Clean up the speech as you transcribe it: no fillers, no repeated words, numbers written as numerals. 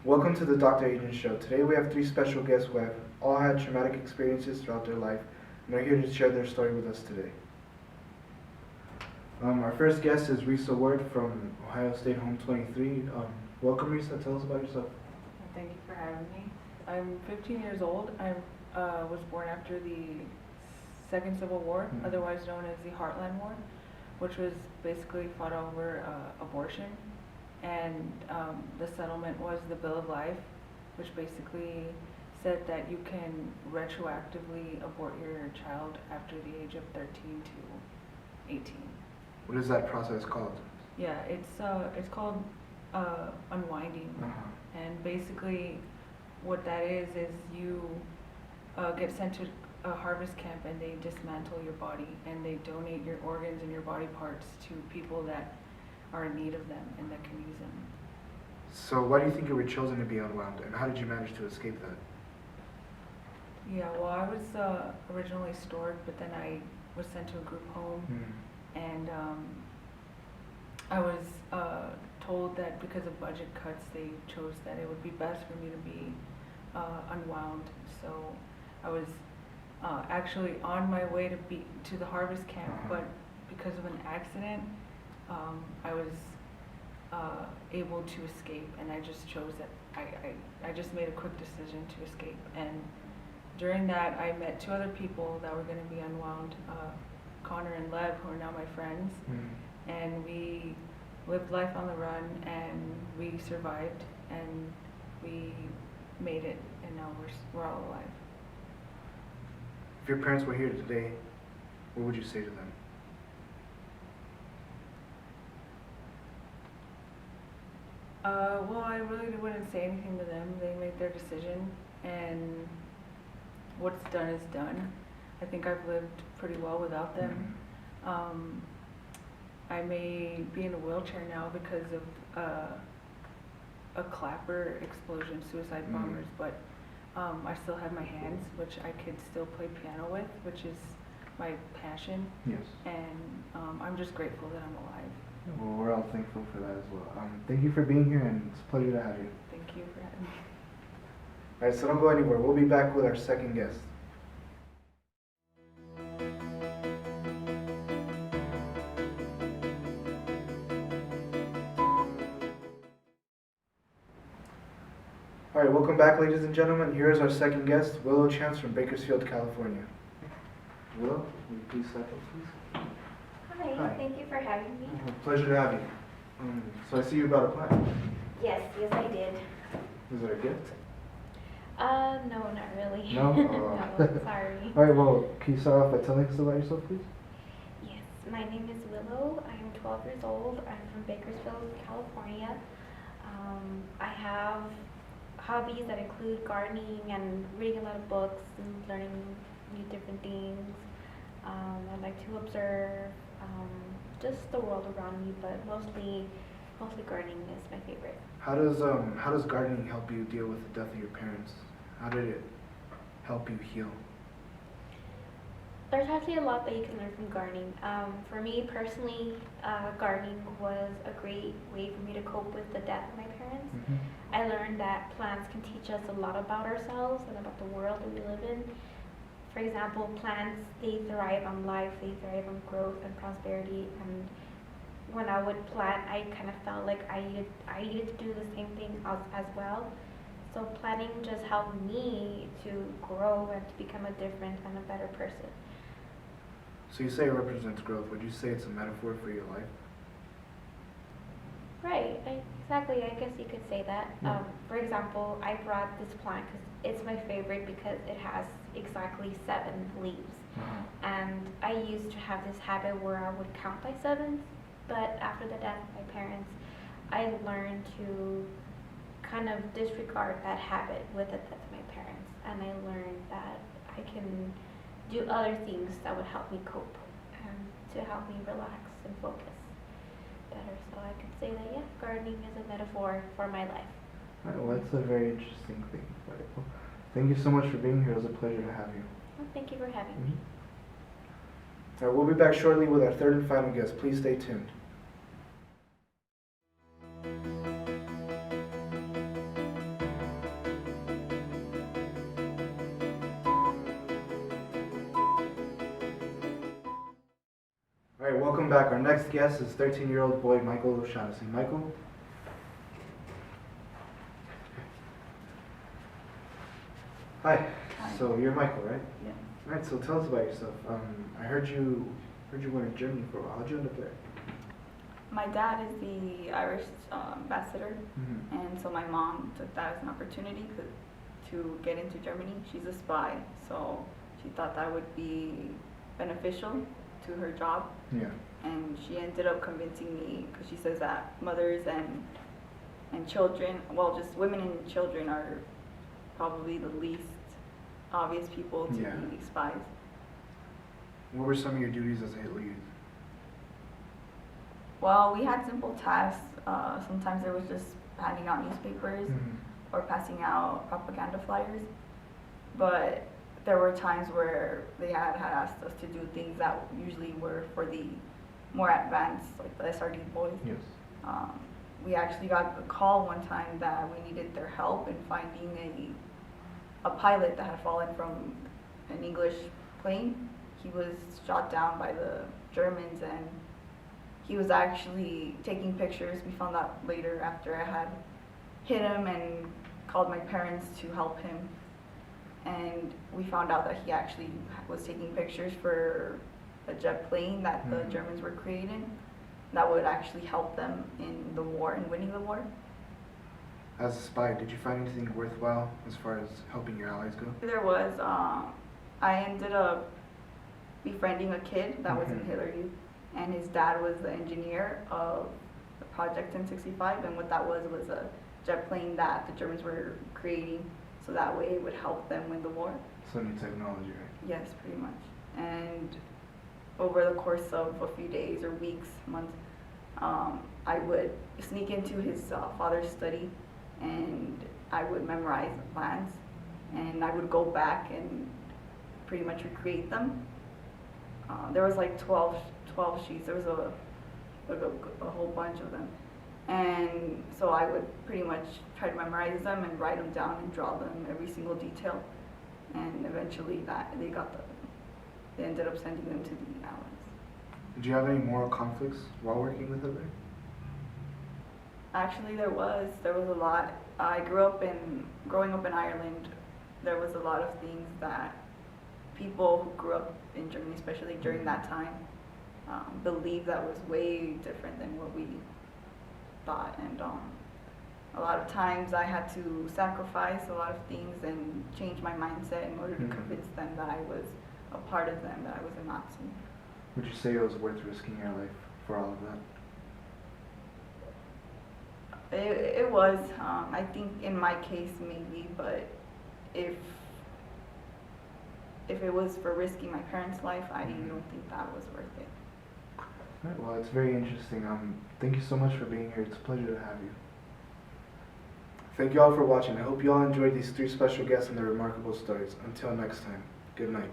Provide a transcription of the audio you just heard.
Welcome to the Dr. Adrian Show. Today we have three special guests who have all had traumatic experiences throughout their life and are here to share their story with us today. Our first guest is Risa Ward from Ohio State Home 23. Welcome, Risa. Tell us about yourself. Thank you for having me. I'm 15 years old. I was born after the Second Civil War, otherwise known as the Heartland War, which was basically fought over abortion. And the settlement was the Bill of Life, which basically said that you can retroactively abort your child after the age of 13 to 18. What is that process called? Yeah, it's called unwinding. And basically what that is you get sent to a harvest camp and they dismantle your body and they donate your organs and your body parts to people that are in need of them and that can use them. So why do you think you were chosen to be unwound, and how did you manage to escape that? Yeah, well, I was originally stored, but then I was sent to a group home, and I was told that because of budget cuts, they chose that it would be best for me to be unwound. So I was actually on my way to the harvest camp, but because of an accident, I was able to escape, and I just chose that. I just made a quick decision to escape, and during that I met two other people that were going to be unwound, Connor and Lev, who are now my friends, and we lived life on the run, and we survived, and we made it, and now we're all alive. If your parents were here today, what would you say to them? Well, I really wouldn't say anything to them. They made their decision, and what's done is done. I think I've lived pretty well without them. I may be in a wheelchair now because of a clapper explosion, suicide bombers, but I still have my hands, which I could still play piano with, which is my passion. Yes. And I'm just grateful that I'm alive. Well, we're all thankful for that as well. Thank you for being here, and it's a pleasure to have you. Thank you for having me. All right, so don't go anywhere. We'll be back with our second guest. All right, welcome back, ladies and gentlemen. Here is our second guest, Willow Chance from Bakersfield, California. Willow, will you please step up, please? Hi, thank you for having me. Pleasure to have you. So I see you brought a plant. Yes, I did. Is it a gift? No, not really. No? No, sorry. All right, well, can you start off by telling us about yourself, please? Yes, my name is Willow. I'm 12 years old. I'm from Bakersfield, California. I have hobbies that include gardening and reading a lot of books and learning new different things. I like to observe just the world around me, but mostly gardening is my favorite. How does gardening help you deal with the death of your parents? How did it help you heal? There's actually a lot that you can learn from gardening. For me personally, gardening was a great way for me to cope with the death of my parents. I learned that plants can teach us a lot about ourselves and about the world that we live in. For example, plants, they thrive on life, they thrive on growth and prosperity, and when I would plant, I kind of felt like I needed to do the same thing as well. So planting just helped me to grow and to become a different and a better person. So you say it represents growth. Would you say it's a metaphor for your life? Right, exactly. I guess you could say that. For example, I brought this plant because it's my favorite because it has exactly 7 leaves. And I used to have this habit where I would count by 7s, but after the death of my parents, I learned to kind of disregard that habit with the death of my parents. And I learned that I can do other things that would help me cope and to help me relax and focus better. So I could say that, yeah, gardening is a metaphor for my life. All right, well, that's a very interesting thing. All right, well, thank you so much for being here. It was a pleasure to have you. Well, thank you for having me. All right, we'll be back shortly with our third and final guest. Please stay tuned. back. Our next guest is 13-year-old boy Michael O'Shaughnessy. Michael? Hi. Hi. So you're Michael, right? Yeah. Right. So tell us about yourself. I heard you were in Germany for a while. How'd you end up there? My dad is the Irish ambassador, Mm-hmm. and so my mom took that as an opportunity to get into Germany. She's a spy, so she thought that would be beneficial to her job, Yeah. and she ended up convincing me because she says that mothers and children, well, just women and children are probably the least obvious people to Yeah. be spies. What were some of your duties as a Hitler Youth? Well, we had simple tasks. Sometimes there was just handing out newspapers Mm-hmm. or passing out propaganda flyers. But there were times where they had asked us to do things that usually were for the more advanced, like the SRD boys. Yes. We actually got a call one time that we needed their help in finding a pilot that had fallen from an English plane. He was shot down by the Germans, and he was actually taking pictures. We found out later after I had hit him and called my parents to help him. And we found out that he actually was taking pictures for a jet plane that the Mhm. Germans were creating that would actually help them in the war and winning the war. As a spy, did you find anything worthwhile as far as helping your allies go? There was, I ended up befriending a kid that was in Mhm. Hitler Youth, and his dad was the engineer of the Project 1065, and what that was a jet plane that the Germans were creating, so that way it would help them win the war. So new technology, right? Yes, pretty much. And over the course of a few days or weeks, months, I would sneak into his father's study, and I would memorize the plans, and I would go back and pretty much recreate them. There was like 12 sheets. There was a whole bunch of them. And so I would pretty much try to memorize them and write them down and draw them, every single detail. And eventually they ended up sending them to the Allies. Did you have any moral conflicts while working with Hitler? Actually, there was a lot. Growing up in Ireland, there was a lot of things that people who grew up in Germany, especially during that time, believed that was way different than what we thought. And a lot of times I had to sacrifice a lot of things and change my mindset in order to Mhm. convince them that I was a part of them, that I was a Nazi. Would you say it was worth risking your life for all of that? It was, I think in my case maybe, but if it was for risking my parents' life, I don't think that was worth it. All right, well, it's very interesting. Thank you so much for being here. It's a pleasure to have you. Thank you all for watching. I hope you all enjoyed these 3 special guests and their remarkable stories. Until next time, good night.